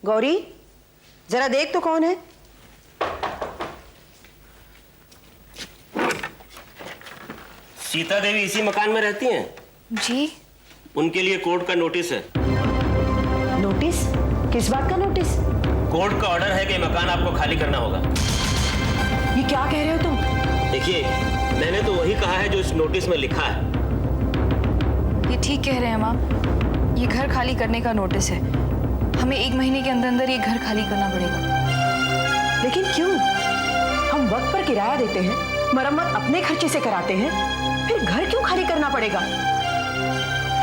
गौरी, जरा देख तो कौन है। सीता देवी इसी मकान में रहती हैं? जी। उनके लिए कोर्ट का नोटिस है। नोटिस? किस बात का नोटिस? कोर्ट का ऑर्डर है कि मकान आपको खाली करना होगा। ये क्या कह रहे हो तुम? देखिए, मैंने तो वही कहा है जो इस नोटिस में लिखा है। ये ठीक कह रहे हैं माँ, ये घर खाली करने का नोटिस है। हमें 1 महीने के अंदर अंदर ये घर खाली करना पड़ेगा। लेकिन क्यों? हम वक्त पर किराया देते हैं, मरम्मत अपने खर्चे से कराते हैं, फिर घर क्यों खाली करना पड़ेगा?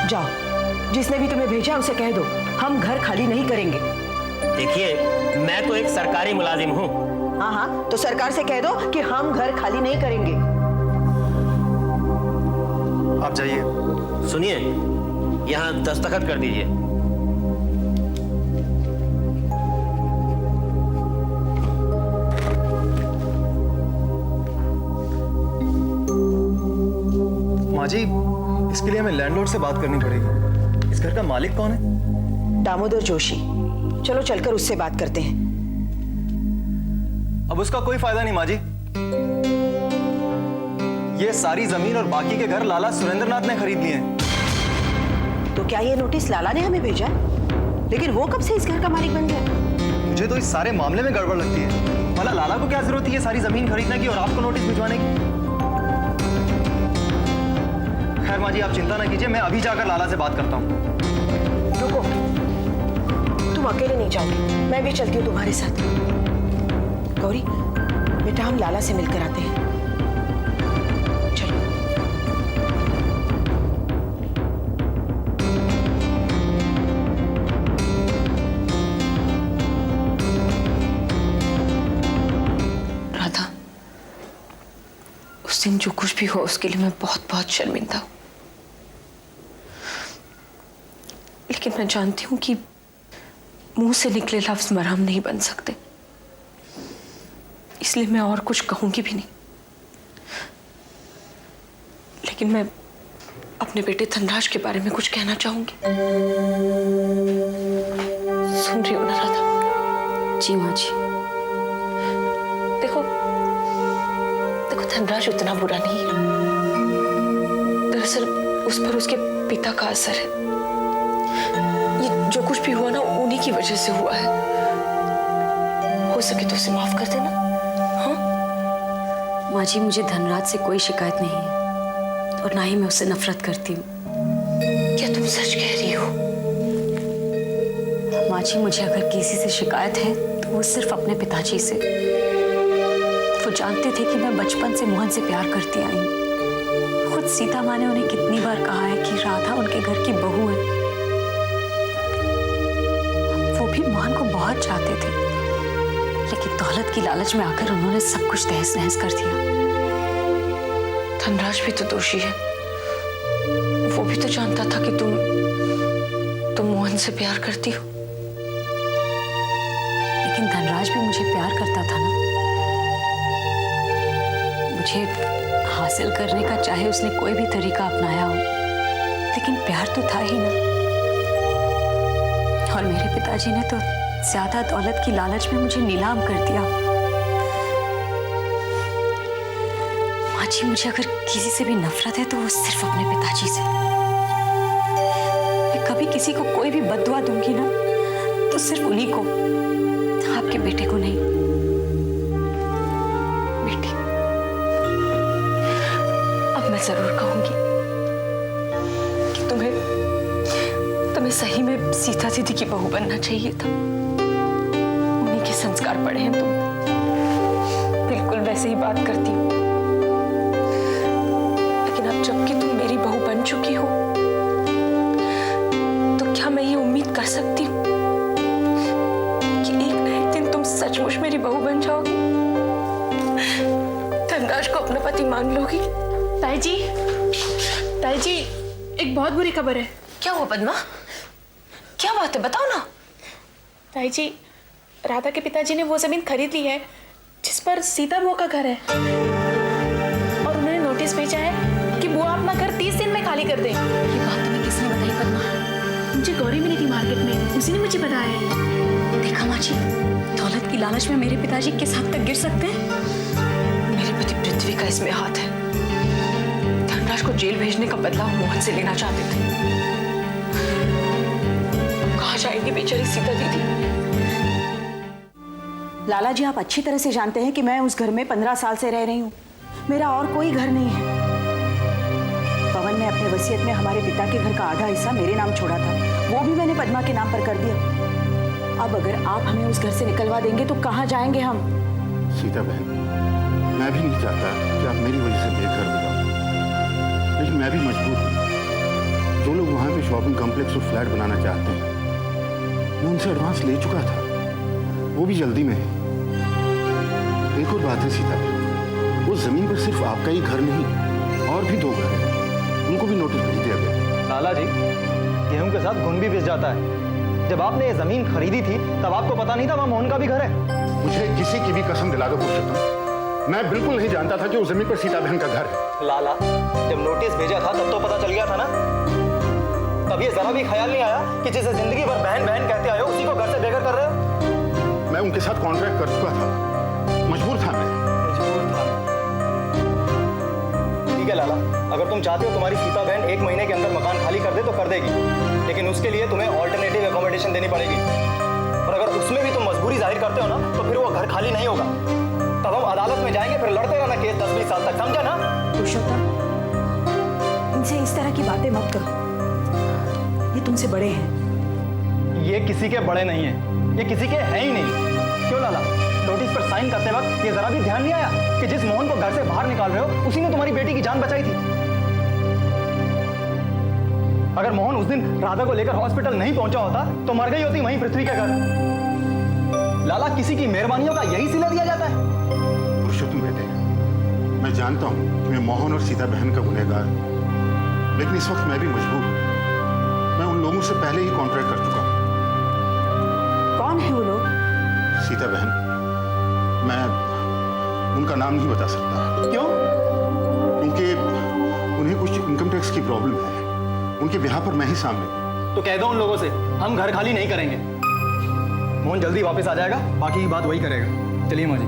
जाओ, जिसने भी तुम्हें भेजा उसे कह दो, हम घर खाली नहीं करेंगे। देखिए, मैं तो एक सरकारी मुलाजिम हूँ। हाँ हाँ, तो सरकार से कह दो कि हम घर खाली नहीं करेंगे। आप जाइए। सुनिए, यहाँ दस्तखत कर दीजिए। माँ जी, इसके लिए हमें लैंडलॉर्ड से बात करनी पड़ेगी। इस घर का मालिक कौन है? दामोदर जोशी। चलो चलकर उससे बात करते हैं। अब उसका कोई फायदा नहीं माँ जी। ये सारी जमीन और बाकी के घर लाला सुरेंद्रनाथ ने खरीद लिए हैं। तो क्या ये नोटिस लाला ने हमें भेजा है? लेकिन वो कब से इस घर का मालिक बन गया? मुझे तो इस सारे मामले में गड़बड़ लगती है। भला लाला को क्या जरूरत है ये सारी जमीन खरीदने की और आपको नोटिस भिजवाने की? खैर माँ जी, आप चिंता ना कीजिए, मैं अभी जाकर लाला से बात करता हूँ। रुको, तुम अकेले नहीं जाओगे, मैं भी चलती हूँ तुम्हारे साथ। गौरी, बेटा हम लाला से मिलकर आते हैं। चलो। राधा, उस दिन जो कुछ भी हो उसके लिए मैं बहुत बहुत शर्मिंदा हूँ। लेकिन मैं जानती हूँ कि मुंह से निकले लफ्ज मरहम नहीं बन सकते, इसलिए मैं और कुछ कहूंगी भी नहीं। लेकिन मैं अपने बेटे धनराज के बारे में कुछ कहना चाहूंगी। सुन रही हो ना राधा? जी माँ जी। देखो देखो, धनराज उतना बुरा नहीं है। दरअसल उस पर उसके पिता का असर है। ये जो कुछ भी हुआ ना, उन्हीं की वजह से हुआ है। हो सके तो उसे माफ कर देना। हाँ माँ जी, मुझे धनराज से कोई शिकायत नहीं है और ना ही मैं उससे नफरत करती हूँ। क्या तुम सच कह रही हो? माँ जी, मुझे अगर किसी से शिकायत है तो वो सिर्फ अपने पिताजी से। वो जानते थे कि मैं बचपन से मोहन से प्यार करती आई हूँ। खुद सीता माँ ने उन्हें कितनी बार कहा है कि राधा उनके घर की बहू है। वो भी मोहन को बहुत चाहते थे, लेकिन दौलत की लालच में आकर उन्होंने सब कुछ तहस नहस कर दिया। धनराज भी तो दोषी है। वो भी तो जानता था कि तुम मोहन से प्यार करती हो। लेकिन धनराज भी मुझे प्यार करता था ना। मुझे हासिल करने का चाहे उसने कोई भी तरीका अपनाया हो, लेकिन प्यार तो था ही ना। और मेरे पिताजी ने तो ज्यादा दौलत की लालच में मुझे नीलाम कर दिया। माँ जी, मुझे अगर किसी से भी नफरत है तो वो सिर्फ अपने पिताजी से। मैं कभी किसी को कोई भी बद्दुआ दूंगी ना तो सिर्फ उन्हीं को, आपके बेटे को नहीं। बेटी, अब मैं जरूर कहूंगी कि तुम्हें सही में सीता दीदी की बहू बनना चाहिए था। उन्हीं के संस्कार पड़े हैं तुम। बिल्कुल वैसे ही बात करती हो। लेकिन अब जबकि तुम मेरी बहू बन चुकी हो, तो क्या मैं ये उम्मीद कर सकती हूँ कि एक न एक दिन तुम सचमुच मेरी बहू बन जाओगी? धनराज को अपना पति मान लोगी? ताई जी, एक बहुत बुरी खबर है। क्या हुआ पद्मा? क्या बात है, बताओ ना। ताई जी, राधा के पिताजी ने वो जमीन खरीद ली है जिस पर सीता बुआ का घर है, और उन्होंने नोटिस भेजा है कि बुआ अपना घर 30 दिन में खाली कर दे। ये बात तुम्हें किसने बताई पद्मा? मुझे गौरी मिली थी मार्केट में, उसी ने मुझे बताया है। देखा माँ जी, दौलत की लालच में मेरे पिताजी किस हद तक गिर सकते हैं। मेरे पति पृथ्वी का इसमें हाथ है। धनराज को जेल भेजने का बदला मोहन से लेना चाहते थे। कहाँ जाएंगी बेचारी सीता दीदी? लाला जी, आप अच्छी तरह से जानते हैं कि मैं उस घर में 15 साल से रह रही हूँ। मेरा और कोई घर नहीं है। पवन ने अपने वसीयत में हमारे पिता के घर का आधा हिस्सा मेरे नाम छोड़ा था, वो भी मैंने पद्मा के नाम पर कर दिया। अब अगर आप हमें उस घर से निकलवा देंगे तो कहाँ जाएंगे हम? सीता बहन, मैं भी नहीं चाहता कि आप मेरी वजह से बेघर हो जाओ, लेकिन मैं भी मजबूर हूँ। जो लोग वहाँ पे शॉपिंग कॉम्प्लेक्स और फ्लैट बनाना चाहते हैं, मैं उनसे एडवांस ले चुका था, वो भी जल्दी में है। एक और बात है सीता बहन, वो जमीन पर सिर्फ आपका ही घर नहीं, और भी 2 घर हैं, उनको भी नोटिस भेज दिया गया। लाला जी, गेहूं के साथ घुन भी पिस जाता है। जब आपने ये जमीन खरीदी थी तब आपको पता नहीं था वहाँ मोहन का भी घर है? मुझे किसी की भी कसम दिला दो पुरुषोत्तम, मैं बिल्कुल नहीं जानता था कि उस जमीन पर सीता बहन का घर है। लाला, जब नोटिस भेजा था तब तो पता चल गया था ना। तब ये जरा भी ख्याल नहीं आया कि जिसे जिंदगी भर बहन बहन कहते आए हो उसी को घर से बेघर कर रहे हो? मैं उनके साथ कॉन्ट्रैक्ट कर चुका था, मजबूर था मैं। ठीक है लाला, अगर तुम चाहते हो तुम्हारी सीता बहन 1 महीने के अंदर मकान खाली कर दे तो कर देगी, लेकिन उसके लिए तुम्हें ऑल्टरनेटिव एकोमोडेशन देनी पड़ेगी। और अगर उसमें भी तुम मजबूरी जाहिर करते हो ना तो फिर वो घर खाली नहीं होगा। तब हम अदालत में जाएंगे, फिर लड़ते रहना केस 10-20 साल तक, समझा ना? पुरुषोत्तम, इनसे इस तरह की बातें मत करो, ये तुमसे बड़े हैं। ये किसी के बड़े नहीं है, ये किसी के हैं ही नहीं। क्यों लाला, नोटिस पर साइन करते वक्त ये जरा भी ध्यान नहीं आया कि जिस मोहन को घर से बाहर निकाल रहे हो उसी ने तुम्हारी बेटी की जान बचाई थी? अगर मोहन उस दिन राधा को लेकर हॉस्पिटल नहीं पहुंचा होता तो मर गई होती वहीं पृथ्वी के घर। लाला, किसी की मेहरबानियों का यही सिला दिया जाता है? पुरुषोत्तम बेटे, मैं जानता हूँ कि मैं मोहन और सीता बहन का गुनहगार हूँ, लेकिन इस वक्त मैं भी मजबूर हूँ। मैं उन लोगों से पहले ही कॉन्ट्रैक्ट कर चुका हूँ। कौन है वो लोग? सीता बहन, मैं उनका नाम नहीं बता सकता। क्यों? क्योंकि उन्हें कुछ इनकम टैक्स की प्रॉब्लम है, उनके ब्याह पर मैं ही सामने हूं। तो कह दो उन लोगों से हम घर खाली नहीं करेंगे। मोहन जल्दी वापस आ जाएगा, बाकी की बात वही करेगा। चलिए माँ जी।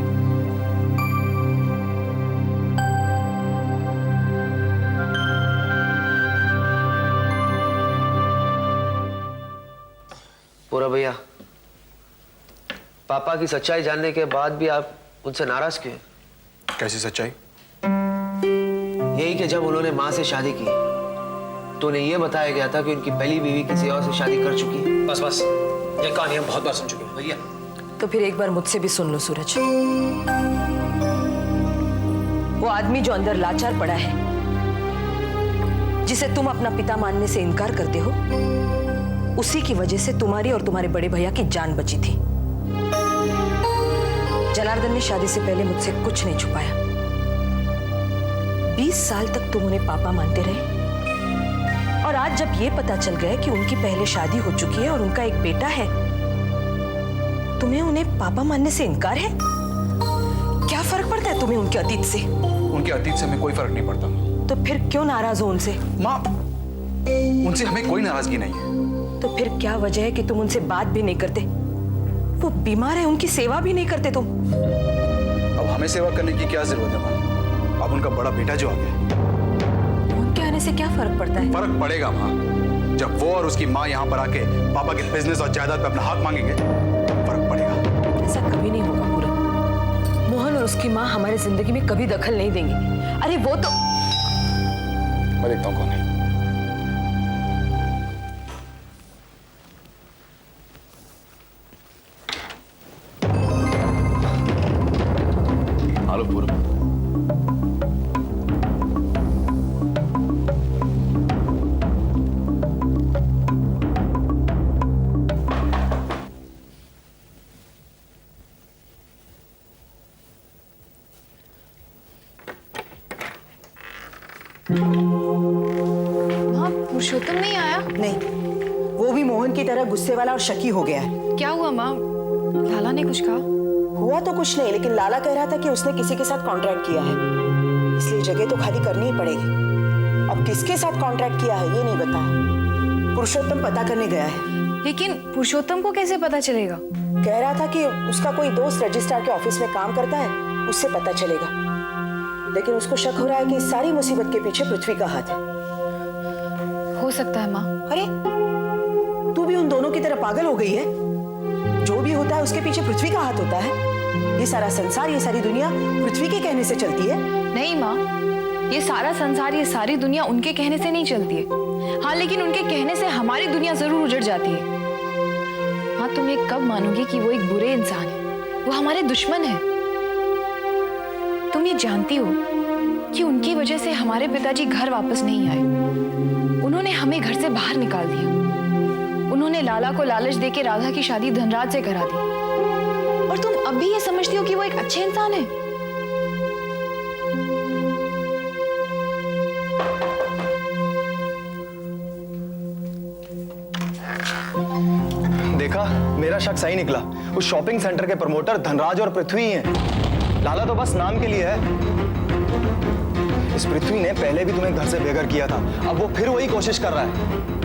पूरा भैया, पापा की सच्चाई जानने के बाद भी आप उनसे नाराज क्यों हैं? कैसी सच्चाई? यही कि जब उन्होंने माँ से शादी की तो उन्हें यह बताया गया था कि उनकी पहली बीवी किसी और से शादी कर चुकी है। बस बस, ये कहानी हम बहुत बार सुन चुके हैं भैया। तो फिर एक बार मुझसे भी सुन लो सूरज। वो आदमी जो अंदर लाचार पड़ा है, जिसे तुम अपना पिता मानने से इनकार करते हो, उसी की वजह से तुम्हारी और तुम्हारे बड़े भैया की जान बची थी। जनार्दन ने शादी से पहले मुझसे कुछ नहीं छुपाया। 20 साल तक तुम उन्हें पापा मानते रहे, और आज जब ये पता चल गया कि उनकी पहले शादी हो चुकी है और उनका एक बेटा है, तुम्हें उन्हें पापा मानने से इनकार है? क्या फर्क पड़ता है तुम्हें उनके अतीत से? उनके अतीत से हमें कोई फर्क नहीं पड़ता। तो फिर क्यों नाराज हो उनसे? माँ, उनसे हमें कोई नाराजगी नहीं है। तो फिर क्या वजह है कि तुम उनसे बात भी नहीं करते? वो बीमार है, उनकी सेवा भी नहीं करते तुम। अब हमें सेवा करने की क्या जरूरत है माँ? अब उनका बड़ा बेटा जो आ गया, उनके आने से क्या फर्क पड़ता है? फर्क पड़ेगा माँ। जब वो और उसकी माँ यहाँ पर आके पापा के बिजनेस और जायदाद पे अपना हक मांगेंगे, फर्क पड़ेगा। ऐसा कभी नहीं होगा पूरन। मोहन और उसकी माँ हमारी जिंदगी में कभी दखल नहीं देंगे। अरे वो तो मैं देखता हूँ कौन है। हेलो पूरब। हाँ, पुरुषोत्तम नहीं आया? नहीं, वो भी मोहन की तरह गुस्से वाला और शकी हो गया है। क्या हुआ माँ? लाला ने कुछ कहा? हुआ तो कुछ नहीं, लेकिन लाला कह रहा था कि उसने किसी के साथ कॉन्ट्रैक्ट किया है, इसलिए जगह तो खाली करनी ही पड़ेगी। अब किसके साथ कॉन्ट्रैक्ट किया है ये नहीं बताया। पुरुषोत्तम पता करने गया है। लेकिन पुरुषोत्तम को कैसे पता चलेगा? कह रहा था कि उसका कोई दोस्त रजिस्ट्रार के ऑफिस में काम करता है, उससे पता चलेगा। लेकिन उसको शक हो रहा है कि इस सारी मुसीबत के पीछे पृथ्वी का हाथ है। हो सकता है माँ। अरे तू भी उन दोनों की तरह पागल हो गई है? जो भी होता है उसके पीछे पृथ्वी का हाथ होता है। ये सारा संसार, ये सारी दुनिया पृथ्वी के कहने से चलती है। नहीं माँ, ये सारा संसार, ये सारी दुनिया उनके कहने से नहीं चलती है। हाँ, लेकिन उनके कहने से हमारी दुनिया जरूर उजड़ जाती है। हाँ, तुम ये कब मानोगे कि वो एक बुरे इंसान है? वो हमारे दुश्मन है। तुम ये जानती हो कि उनकी वजह से हमारे पिताजी घर वापस नहीं आए। उन्होंने हमें घर से बाहर निकाल दिया। उन्होंने लाला को लालच देके राधा की शादी धनराज से करा दी। और तुम अब भी ये समझती हो कि वो एक अच्छे इंसान है? देखा, मेरा शक सही निकला। उस शॉपिंग सेंटर के प्रमोटर धनराज और पृथ्वी ही हैं। लाला तो बस नाम के लिए है। इस पृथ्वी ने पहले भी तुम्हें घर से बेघर किया था, अब वो फिर वही कोशिश कर रहा है।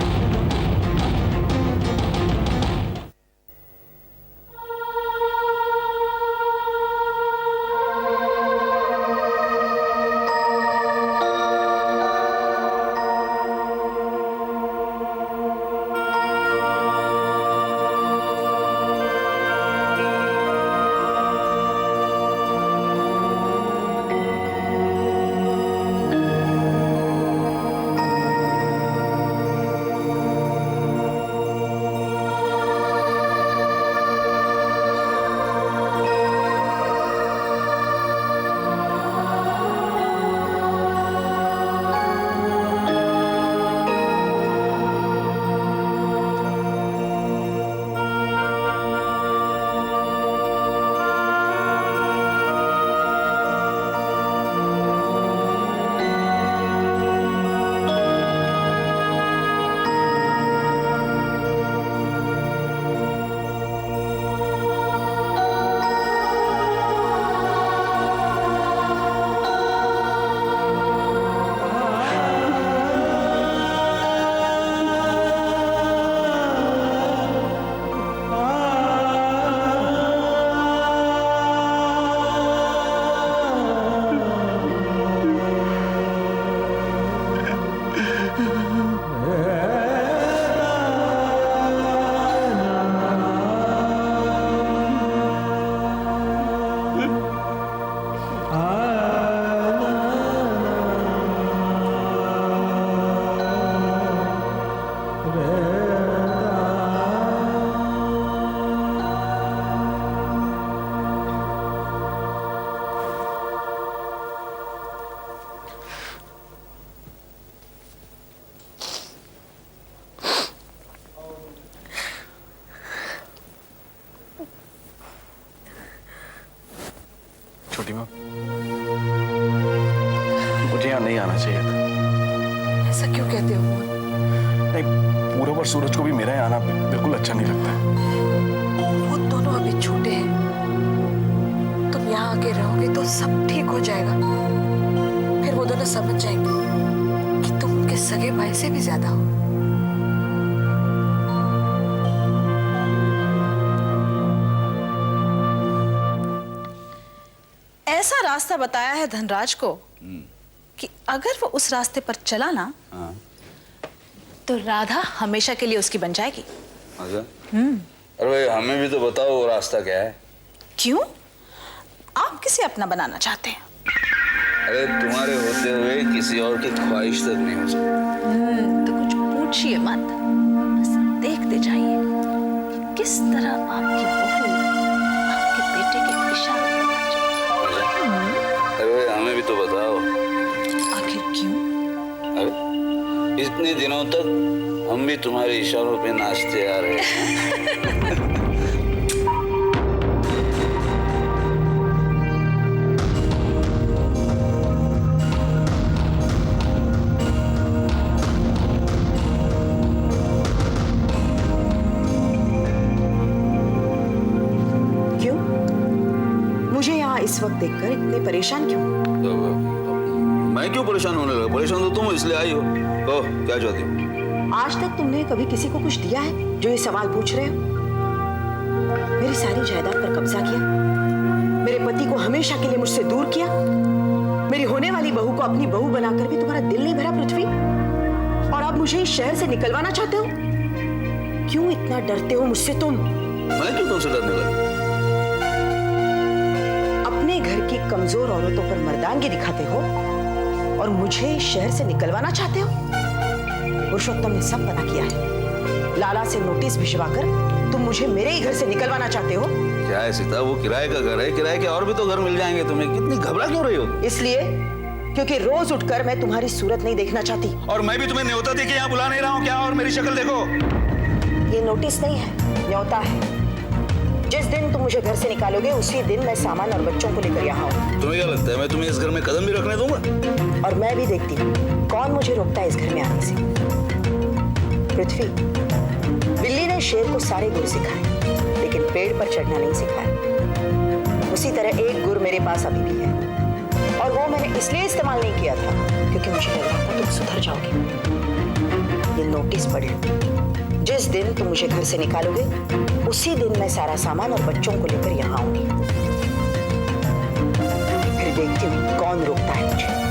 छोटी माँ, मुझे यहाँ नहीं आना चाहिए था। ऐसा क्यों कहते हो? नहीं, पूरब और सूरज को भी मेरा यहाँ आना बिल्कुल अच्छा नहीं लगता है। वो दोनों अभी छोटे हैं। तुम यहाँ आके रहोगे तो सब ठीक हो जाएगा। फिर वो दोनों समझ जाएंगे कि तुम उनके सगे भाई से भी ज्यादा हो। ऐसा रास्ता बताया है धनराज को कि अगर वो उस रास्ते पर चला ना, तो राधा हमेशा के लिए उसकी बन जाएगी। अच्छा? अरे भाई, हमें भी तो बताओ वो रास्ता क्या है। क्यों? आप किसे अपना बनाना चाहते हैं? अरे तुम्हारे होते हुए किसी और की ख्वाहिश तक नहीं हो सकती। तो कुछ पूछिए मत, बस देखते जाइए कि किस तरह आपकी बहू आपके बेटे के इशारे पर नाचेगी। अरे भाई, हमें भी तो बताओ। आखिर क्यों? अरे इतने दिनों तक हम भी तुम्हारे इशारों पे नाचते आ रहे हैं। क्यों? मुझे यहाँ इस वक्त देखकर इतने परेशान क्यों? मैं क्यों परेशान होने लगा? परेशान तो तुम इसलिए आई हो। कहो क्या चाहती हो? आज तक तुमने कभी किसी को कुछ दिया है जो ये सवाल पूछ रहे हो? मेरी सारी जायदाद पर कब्जा किया, मेरे पति को हमेशा के लिए मुझसे दूर किया, मेरी होने वाली बहू को अपनी बहू बनाकर भी तुम्हारा दिल नहीं भरा पृथ्वी, और अब मुझे इस शहर से निकलवाना चाहते हो? क्यों इतना डरते हो मुझसे तुम? मैं क्यों तुमसे डरने लगा? अपने घर की कमजोर औरतों पर मर्दानगी दिखाते हो और मुझे इस शहर से निकलवाना चाहते हो? पुरुषोत्तम ने सब पता किया है। लाला से नोटिस भिजवाकर तुम मुझे मेरे ही घर से निकलवाना चाहते हो। क्या है सीता, वो किराए का घर है, किराए के और भी तो घर मिल जाएंगे तुम्हें, कितनी घबरा क्यों रही हो? इसलिए क्योंकि रोज उठकर मैं तुम्हारी सूरत नहीं देखना चाहती। और मैं भी तुम्हें न्योता दे के यहाँ बुला नहीं रहा हूँ क्या? और मेरी शक्ल देखो। ये नोटिस नहीं है, न्योता है। जिस दिन तुम मुझे घर से निकालोगे उसी दिन मैं सामान और बच्चों को लेकर यहाँ आऊंगी। तुम्हें क्या लगता है मैं तुम्हें इस घर में कदम भी रखने दूंगा? और मैं भी देखती हूँ कौन मुझे रोकता है इस घर में आने से। पृथ्वी, बिल्ली ने शेर को सारे गुर सिखाए लेकिन पेड़ पर चढ़ना नहीं सिखाया। उसी तरह एक गुर मेरे पास अभी भी है, और वो मैंने इसलिए इस्तेमाल नहीं किया था क्योंकि मुझे लग रहा था तुम सुधर जाओगे। ये नोटिस पढ़ लो, जिस दिन तुम मुझे घर से निकालोगे उसी दिन मैं सारा सामान और बच्चों को लेकर यहाँ आऊंगी। फिर देखती हूँ कौन रोकता है मुझे।